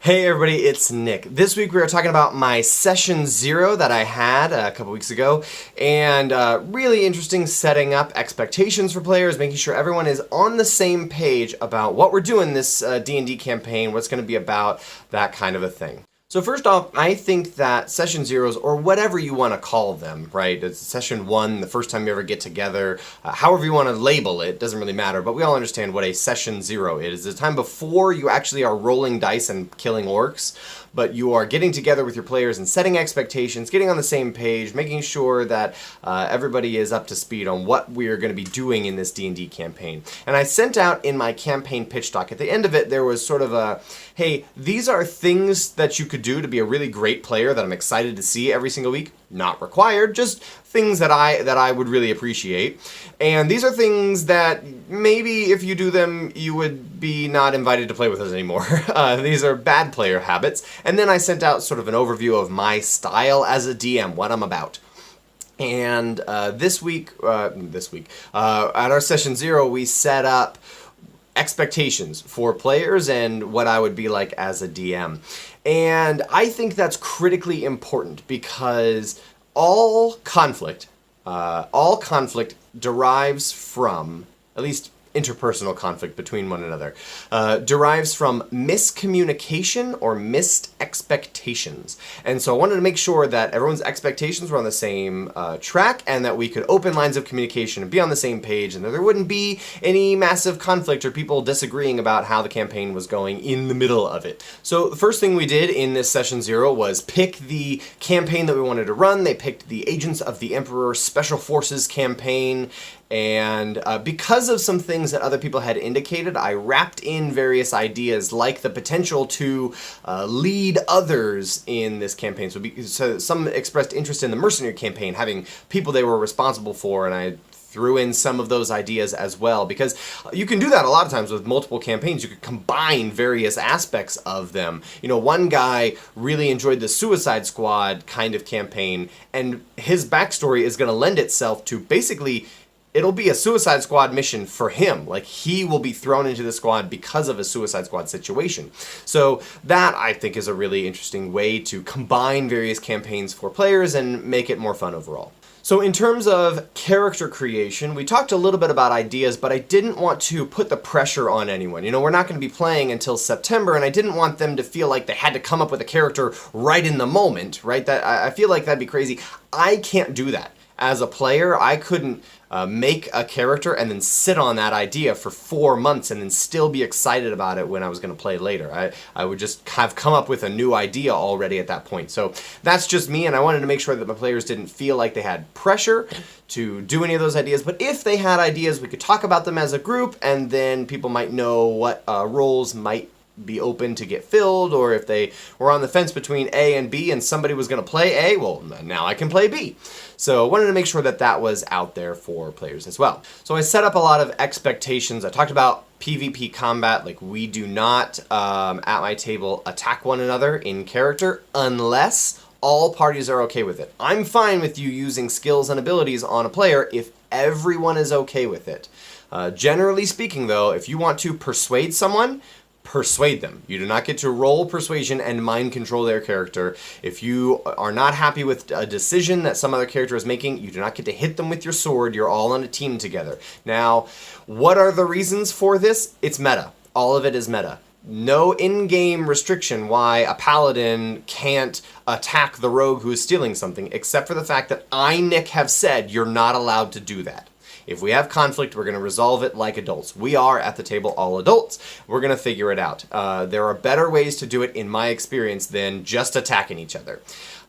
Hey everybody, it's Nick. This week we are talking about my session 0 that I had a couple weeks ago, and really interesting setting up expectations for players, making sure everyone is on the same page about what we're doing this D&D campaign, what's going to be about, that kind of a thing. So first off, I think that session zeros, or whatever you want to call them, right? It's session 1, the first time you ever get together, however you want to label it, doesn't really matter, but we all understand what a session 0 is. It's the time before you actually are rolling dice and killing orcs, but you are getting together with your players and setting expectations, getting on the same page, making sure that everybody is up to speed on what we are going to be doing in this D&D campaign. And I sent out in my campaign pitch doc, at the end of it, there was sort of a, hey, these are things that you could do to be a really great player that I'm excited to see every single week. Not required, just things that I would really appreciate. And these are things that maybe if you do them, you would be not invited to play with us anymore. These are bad player habits. And then I sent out sort of an overview of my style as a DM, what I'm about. And this week, at our session 0, we set up expectations for players and what I would be like as a DM. And I think that's critically important because all conflict derives from, at least interpersonal conflict between one another, derives from miscommunication or missed expectations. And so I wanted to make sure that everyone's expectations were on the same track and that we could open lines of communication and be on the same page and that there wouldn't be any massive conflict or people disagreeing about how the campaign was going in the middle of it. So the first thing we did in this session 0 was pick the campaign that we wanted to run. They picked the Agents of the Emperor Special Forces campaign. And because of some things that other people had indicated, I wrapped in various ideas like the potential to lead others in this campaign. So some expressed interest in the mercenary campaign, having people they were responsible for, and I threw in some of those ideas as well, because you can do that a lot of times with multiple campaigns. You could combine various aspects of them. You know, one guy really enjoyed the Suicide Squad kind of campaign, and his backstory is going to lend itself to basically it'll be a Suicide Squad mission for him. Like, he will be thrown into the squad because of a Suicide Squad situation. So that, I think, is a really interesting way to combine various campaigns for players and make it more fun overall. So in terms of character creation, we talked a little bit about ideas, but I didn't want to put the pressure on anyone. You know, we're not going to be playing until September, and I didn't want them to feel like they had to come up with a character right in the moment, right? That I feel like that'd be crazy. I can't do that. As a player, I couldn't make a character and then sit on that idea for 4 months and then still be excited about it when I was going to play later. I would just have come up with a new idea already at that point. So that's just me, and I wanted to make sure that my players didn't feel like they had pressure to do any of those ideas. But if they had ideas, we could talk about them as a group, and then people might know what roles might be open to get filled, or if they were on the fence between A and B and somebody was going to play A, well, now I can play B. So I wanted to make sure that that was out there for players as well. So I set up a lot of expectations. I talked about PvP combat, like we do not, at my table, attack one another in character unless all parties are okay with it. I'm fine with you using skills and abilities on a player if everyone is okay with it. Generally speaking, though, if you want to persuade someone, persuade them. You do not get to roll persuasion and mind control their character. If you are not happy with a decision that some other character is making, you do not get to hit them with your sword. You're all on a team together. Now, what are the reasons for this? It's meta. All of it is meta. No in-game restriction why a paladin can't attack the rogue who is stealing something, except for the fact that I, Nick, have said you're not allowed to do that. If we have conflict, we're going to resolve it like adults. We are, at the table, all adults. We're going to figure it out. There are better ways to do it, in my experience, than just attacking each other.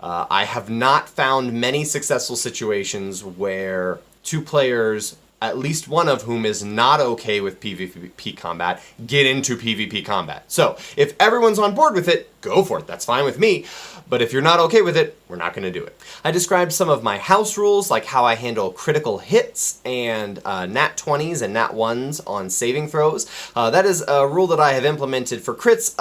I have not found many successful situations where two players, at least one of whom is not okay with PvP combat, get into PvP combat. So, if everyone's on board with it, go for it. That's fine with me. But if you're not okay with it, we're not going to do it. I described some of my house rules, like how I handle critical hits and nat 20s and nat 1s on saving throws. That is a rule that I have implemented for crits.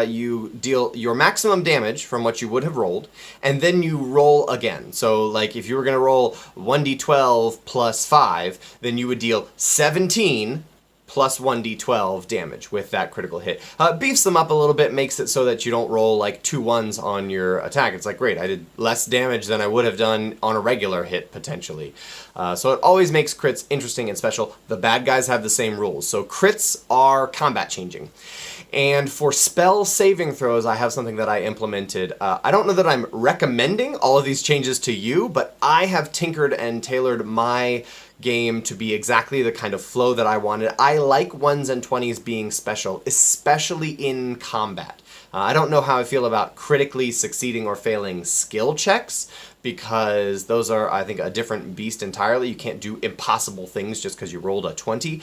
You deal your maximum damage from what you would have rolled, and then you roll again. So, like, if you were going to roll 1d12 plus 5, then you would deal 17 plus 1d12 damage with that critical hit. Beefs them up a little bit, makes it so that you don't roll like 2 1s on your attack. It's like, great, I did less damage than I would have done on a regular hit, potentially. So it always makes crits interesting and special. The bad guys have the same rules. So crits are combat changing. And for spell saving throws, I have something that I implemented. I don't know that I'm recommending all of these changes to you, but I have tinkered and tailored my game to be exactly the kind of flow that I wanted. I like 1s and 20s being special, especially in combat. I don't know how I feel about critically succeeding or failing skill checks, because those are, I think, a different beast entirely. You can't do impossible things just because you rolled a 20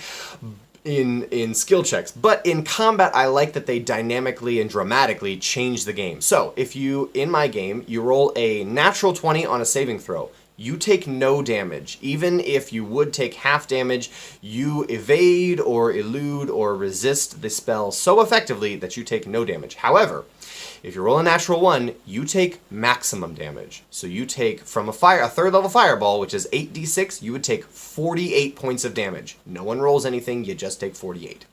in skill checks. But in combat, I like that they dynamically and dramatically change the game. So if you, in my game, you roll a natural 20 on a saving throw, you take no damage. Even if you would take half damage, you evade or elude or resist the spell so effectively that you take no damage. However, if you roll a natural 1, you take maximum damage. So you take, from a 3rd level fireball, which is 8d6, you would take 48 points of damage. No one rolls anything, you just take 48.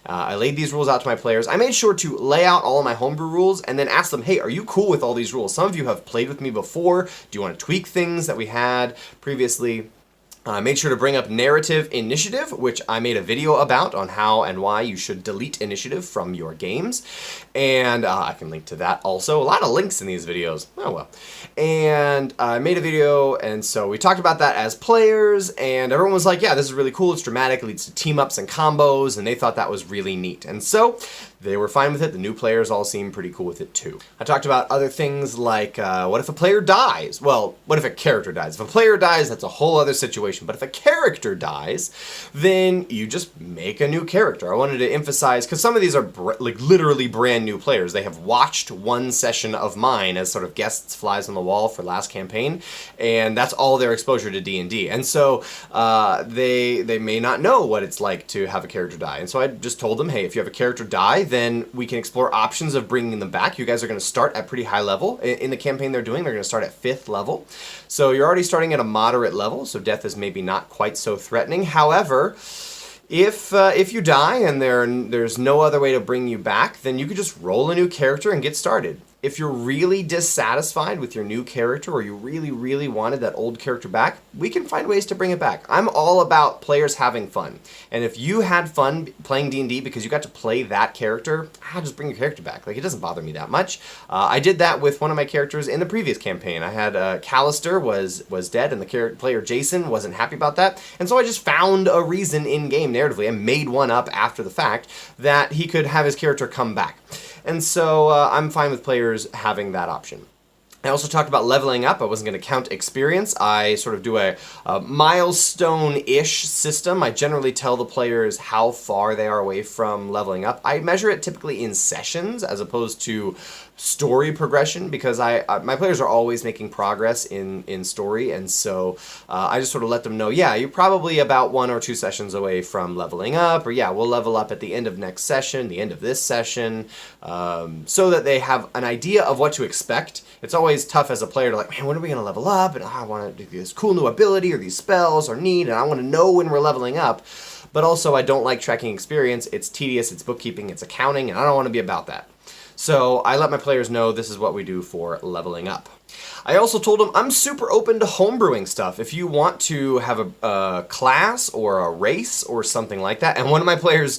I laid these rules out to my players. I made sure to lay out all of my homebrew rules and then ask them, hey, are you cool with all these rules? Some of you have played with me before. Do you want to tweak things that we had previously? I made sure to bring up narrative initiative, which I made a video about on how and why you should delete initiative from your games. And I can link to that also. A lot of links in these videos. Oh well. And I made a video, and so we talked about that as players, and everyone was like, yeah, this is really cool. It's dramatic. It leads to team-ups and combos, and they thought that was really neat. And so they were fine with it. The new players all seemed pretty cool with it too. I talked about other things like, what if a player dies? Well, what if a character dies? If a player dies, that's a whole other situation. But if a character dies, then you just make a new character. I wanted to emphasize, because some of these are like literally brand new players. They have watched one session of mine as sort of guests, flies on the wall for last campaign, and that's all their exposure to D&D. And so they may not know what it's like to have a character die. And so I just told them, hey, if you have a character die, then we can explore options of bringing them back. You guys are going to start at pretty high level. In the campaign they're doing, they're going to start at 5th level. So you're already starting at a moderate level, so death is maybe not quite so threatening. However, if you die and there's no other way to bring you back, then you could just roll a new character and get started. If you're really dissatisfied with your new character, or you really, really wanted that old character back, we can find ways to bring it back. I'm all about players having fun. And if you had fun playing D&D because you got to play that character, I'll just bring your character back. Like, it doesn't bother me that much. I did that with one of my characters in the previous campaign. I had Callister was dead, and the player Jason wasn't happy about that. And so I just found a reason in-game narratively, and made one up after the fact, that he could have his character come back. And so I'm fine with players having that option. I also talked about leveling up. I wasn't going to count experience. I sort of do a milestone-ish system. I generally tell the players how far they are away from leveling up. I measure it typically in sessions as opposed to story progression, because my players are always making progress in story, and so I just sort of let them know, yeah, you're probably about 1 or 2 sessions away from leveling up, or yeah, we'll level up at the end of next session, the end of this session, so that they have an idea of what to expect. It's always tough as a player to like, man, when are we going to level up? And I want to do this cool new ability, or these spells are neat, and I want to know when we're leveling up. But also, I don't like tracking experience. It's tedious, it's bookkeeping, it's accounting, and I don't want to be about that. So I let my players know this is what we do for leveling up. I also told them I'm super open to homebrewing stuff. If you want to have a class or a race or something like that, and one of my players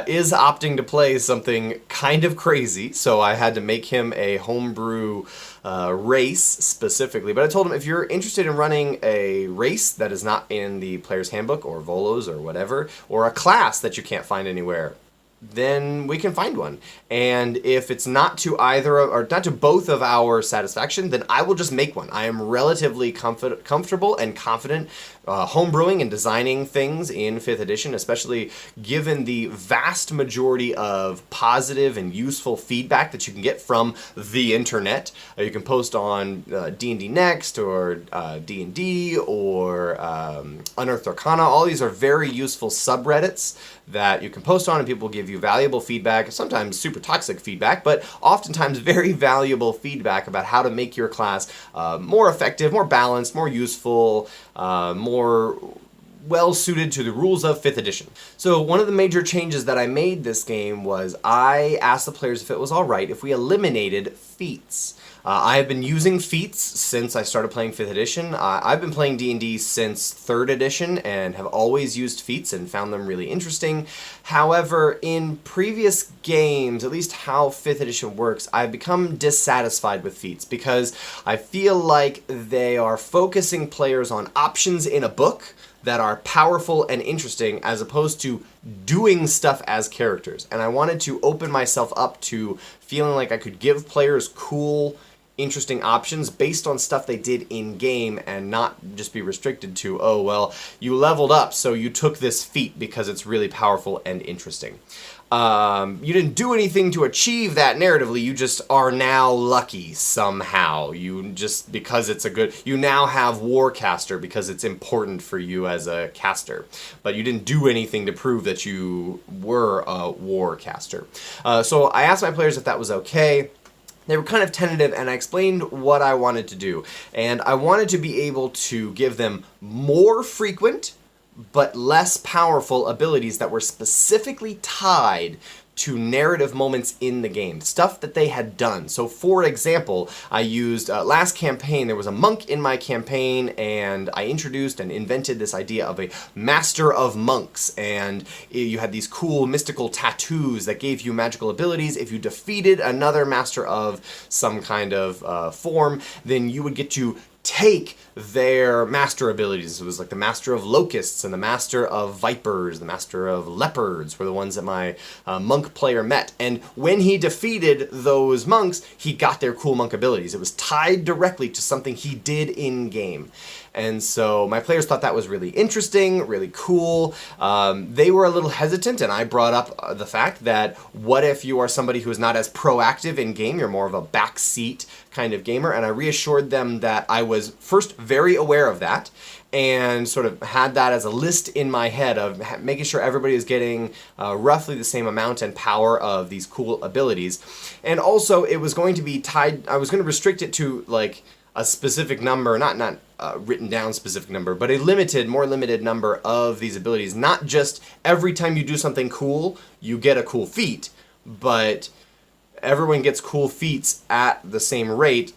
is opting to play something kind of crazy, so I had to make him a homebrew race specifically. But I told him, if you're interested in running a race that is not in the player's handbook or Volos or whatever, or a class that you can't find anywhere, then we can find one. And if it's not to not to both of our satisfaction, then I will just make one. I am relatively comfortable and confident homebrewing and designing things in 5th edition, especially given the vast majority of positive and useful feedback that you can get from the internet. You can post on D&D Next or D&D or Unearthed Arcana. All these are very useful subreddits that you can post on, and people give you valuable feedback, sometimes super toxic feedback, but oftentimes very valuable feedback about how to make your class more effective, more balanced, more useful, more well suited to the rules of 5th edition. So one of the major changes that I made this game was I asked the players if it was alright if we eliminated feats. I have been using feats since I started playing 5th edition. I've been playing D&D since 3rd edition and have always used feats and found them really interesting. However, in previous games, at least how 5th edition works, I've become dissatisfied with feats because I feel like they are focusing players on options in a book that are powerful and interesting as opposed to doing stuff as characters. And I wanted to open myself up to feeling like I could give players cool, interesting options based on stuff they did in-game and not just be restricted to, oh, well, you leveled up, so you took this feat because it's really powerful and interesting. You didn't do anything to achieve that narratively, you just are now lucky somehow. You just, because it's a good, you now have Warcaster because it's important for you as a caster. But you didn't do anything to prove that you were a Warcaster. So I asked my players if that was okay. They were kind of tentative, and I explained what I wanted to do. And I wanted to be able to give them more frequent but less powerful abilities that were specifically tied to narrative moments in the game, stuff that they had done. So for example, I used, last campaign, there was a monk in my campaign, and I introduced and invented this idea of a master of monks, and you had these cool mystical tattoos that gave you magical abilities. If you defeated another master of some kind of form, then you would get to take their master abilities. So it was like the master of locusts and the master of vipers, the master of leopards were the ones that my monk player met. And when he defeated those monks, he got their cool monk abilities. It was tied directly to something he did in-game. And so my players thought that was really interesting, really cool. They were a little hesitant, and I brought up the fact that what if you are somebody who is not as proactive in-game, you're more of a backseat kind of gamer, and I reassured them that I was first very aware of that, and sort of had that as a list in my head of making sure everybody is getting roughly the same amount and power of these cool abilities. And also it was going to be tied, I was going to restrict it to like a specific number, not written down specific number, but a more limited number of these abilities. Not just every time you do something cool, you get a cool feat, but everyone gets cool feats at the same rate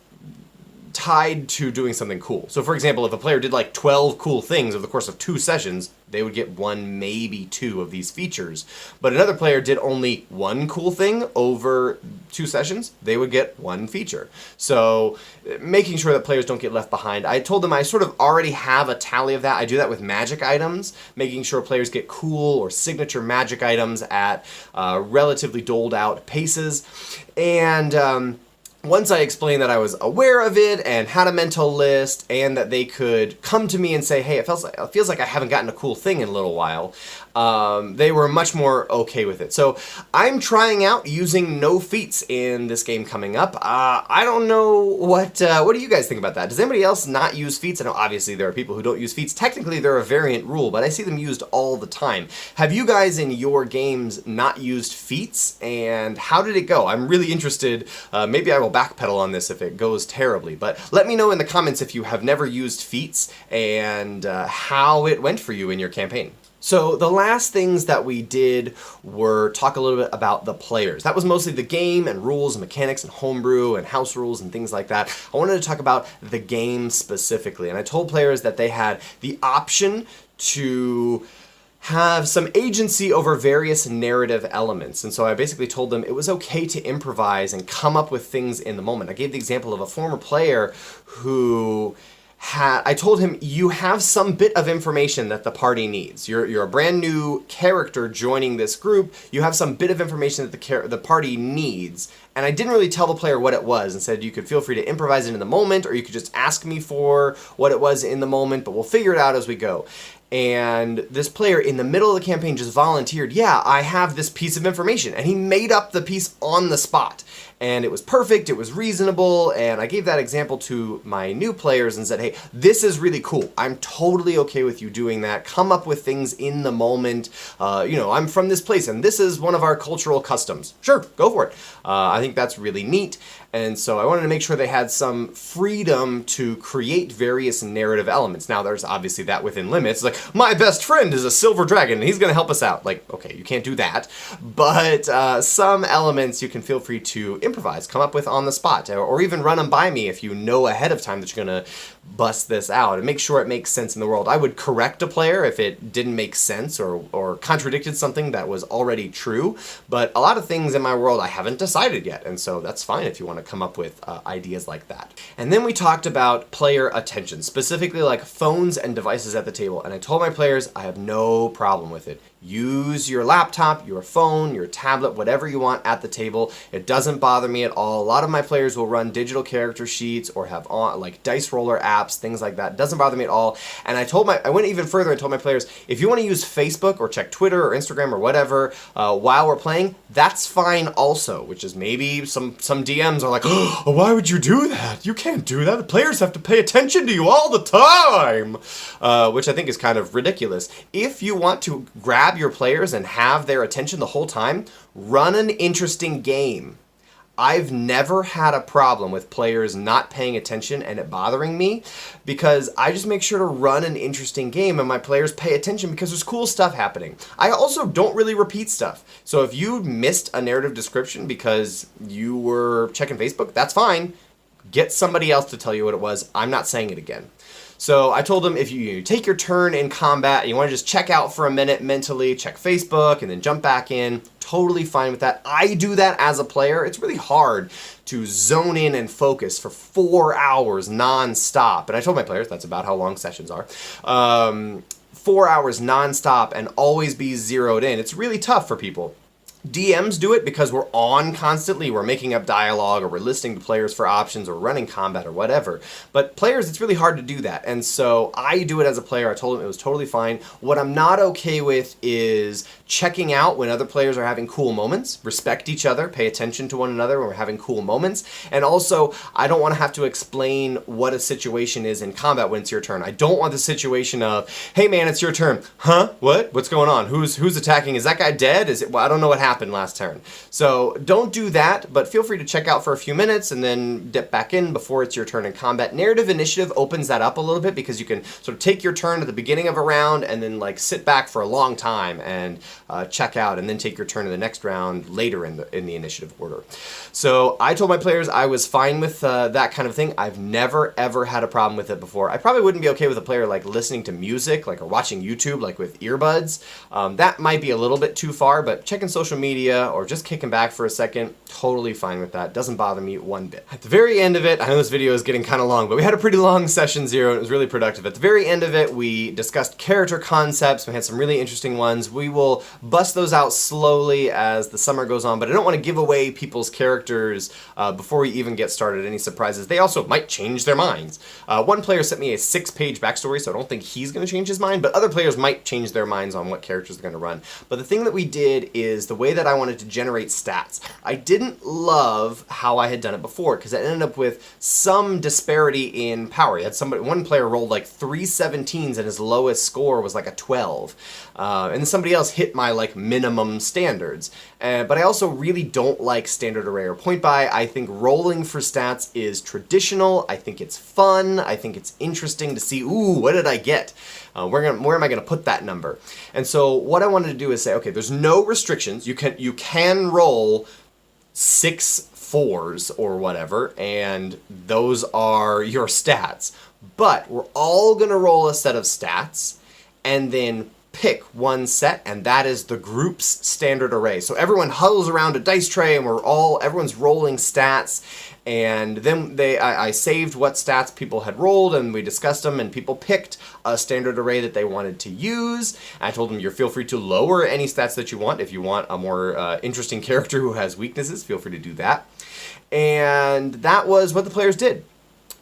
tied to doing something cool. So for example, if a player did like 12 cool things over the course of 2 sessions, they would get 1, maybe 2 of these features. But another player did only 1 cool thing over 2 sessions, they would get 1 feature. So making sure that players don't get left behind. I told them I sort of already have a tally of that. I do that with magic items, making sure players get cool or signature magic items at relatively doled out paces. And once I explained that I was aware of it and had a mental list and that they could come to me and say, hey, it feels like I haven't gotten a cool thing in a little while, they were much more okay with it. So I'm trying out using no feats in this game coming up. I don't know what do you guys think about that? Does anybody else not use feats? I know obviously there are people who don't use feats. Technically they're a variant rule, but I see them used all the time. Have you guys in your games not used feats, and how did it go? I'm really interested. Maybe I will backpedal on this if it goes terribly, but let me know in the comments if you have never used feats and how it went for you in your campaign. So the last things that we did were talk a little bit about the players. That was mostly the game and rules and mechanics and homebrew and house rules and things like that. I wanted to talk about the game specifically, and I told players that they had the option to have some agency over various narrative elements. And so I basically told them it was okay to improvise and come up with things in the moment. I gave the example of a former player who I told him, you have some bit of information that the party needs. You're a brand new character joining this group. You have some bit of information that the party needs. And I didn't really tell the player what it was and said you could feel free to improvise it in the moment, or you could just ask me for what it was in the moment, but we'll figure it out as we go. And this player in the middle of the campaign just volunteered, yeah, I have this piece of information. And he made up the piece on the spot. and it was perfect, it was reasonable, and I gave that example to my new players and said, hey, this is really cool. I'm totally okay with you doing that. Come up with things in the moment. I'm from this place and this is one of our cultural customs. Sure, go for it. I think that's really neat. And so I wanted to make sure they had some freedom to create various narrative elements. Now, there's obviously that within limits. Like, my best friend is a silver dragon, and he's going to help us out. Like, okay, you can't do that. But some elements you can feel free to improvise, come up with on the spot, or even run them by me if you know ahead of time that you're going to bust this out and make sure it makes sense in the world. I would correct a player if it didn't make sense or contradicted something that was already true. But a lot of things in my world I haven't decided yet, and so that's fine if you want to come up with ideas like that. And then we talked about player attention, specifically like phones and devices at the table. And I told my players I have no problem with it. Use your laptop, your phone, your tablet, whatever you want at the table. It doesn't bother me at all. A lot of my players will run digital character sheets or have like dice roller apps, things like that. It doesn't bother me at all. And I went even further and told my players, if you want to use Facebook or check Twitter or Instagram or whatever while we're playing, that's fine also, which is maybe some DMs are like, oh, why would you do that? You can't do that. The players have to pay attention to you all the time, which I think is kind of ridiculous. If you want to grab your players and have their attention the whole time, run an interesting game. I've never had a problem with players not paying attention and it bothering me because I just make sure to run an interesting game and my players pay attention because there's cool stuff happening. I also don't really repeat stuff. So if you missed a narrative description because you were checking Facebook, that's fine. Get somebody else to tell you what it was. I'm not saying it again. So I told them if you take your turn in combat and you want to just check out for a minute mentally, check Facebook and then jump back in, totally fine with that. I do that as a player. It's really hard to zone in and focus for 4 hours non-stop. And I told my players that's about how long sessions are. 4 hours non-stop and always be zeroed in. It's really tough for people. DMs do it because we're on constantly, we're making up dialogue, or we're listening to players for options, or running combat, or whatever. But players, it's really hard to do that. And so I do it as a player. I told them it was totally fine. What I'm not okay with is checking out when other players are having cool moments. Respect each other, pay attention to one another when we're having cool moments. And also, I don't want to have to explain what a situation is in combat when it's your turn. I don't want the situation of, hey man, it's your turn. Huh? What? What's going on? Who's attacking? Is that guy dead? Well, I don't know what happened last turn. So don't do that, but feel free to check out for a few minutes and then dip back in before it's your turn in combat. Narrative initiative opens that up a little bit because you can sort of take your turn at the beginning of a round and then like sit back for a long time and check out and then take your turn in the next round later in the initiative order. So I told my players I was fine with that kind of thing. I've never ever had a problem with it before. I probably wouldn't be okay with a player like listening to music or watching YouTube like with earbuds. That might be a little bit too far, but checking social media or just kicking back for a second, totally fine with that. Doesn't bother me one bit. At the very end of it, I know this video is getting kind of long, but we had a pretty long session 0 and it was really productive. At the very end of it, we discussed character concepts. We had some really interesting ones. We will bust those out slowly as the summer goes on, but I don't want to give away people's characters before we even get started. Any surprises? They also might change their minds. One player sent me a 6-page backstory, so I don't think he's going to change his mind, but other players might change their minds on what characters they're going to run. But the thing that we did is the way that I wanted to generate stats. I didn't love how I had done it before because it ended up with some disparity in power. You had one player rolled like 3 17s and his lowest score was like a 12. And somebody else hit my like minimum standards. But I also really don't like standard array or point buy. I think rolling for stats is traditional. I think it's fun. I think it's interesting to see, ooh, what did I get? Where am I going to put that number? And so what I wanted to do is say, okay, there's no restrictions. You can roll 6 4s or whatever, and those are your stats. But we're all going to roll a set of stats, and then pick one set, and that is the group's standard array. So everyone huddles around a dice tray, and everyone's rolling stats. And then I saved what stats people had rolled, and we discussed them, and people picked a standard array that they wanted to use. I told them, feel free to lower any stats that you want. If you want a more interesting character who has weaknesses, feel free to do that. And that was what the players did.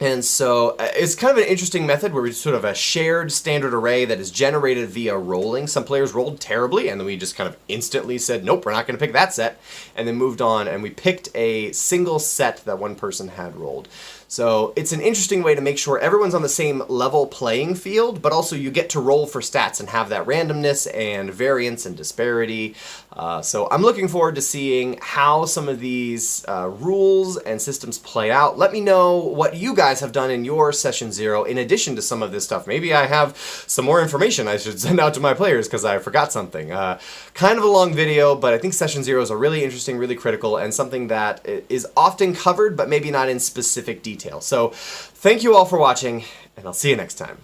And so it's kind of an interesting method where we sort of a shared standard array that is generated via rolling. Some players rolled terribly, and then we just kind of instantly said, nope, we're not going to pick that set, and then moved on, and we picked a single set that one person had rolled. So it's an interesting way to make sure everyone's on the same level playing field, but also you get to roll for stats and have that randomness and variance and disparity. So I'm looking forward to seeing how some of these rules and systems play out. Let me know what you guys have done in your session 0 in addition to some of this stuff. Maybe I have some more information I should send out to my players because I forgot something. Kind of a long video, but I think session 0 is a really interesting, really critical, and something that is often covered, but maybe not in specific detail. So thank you all for watching, and I'll see you next time.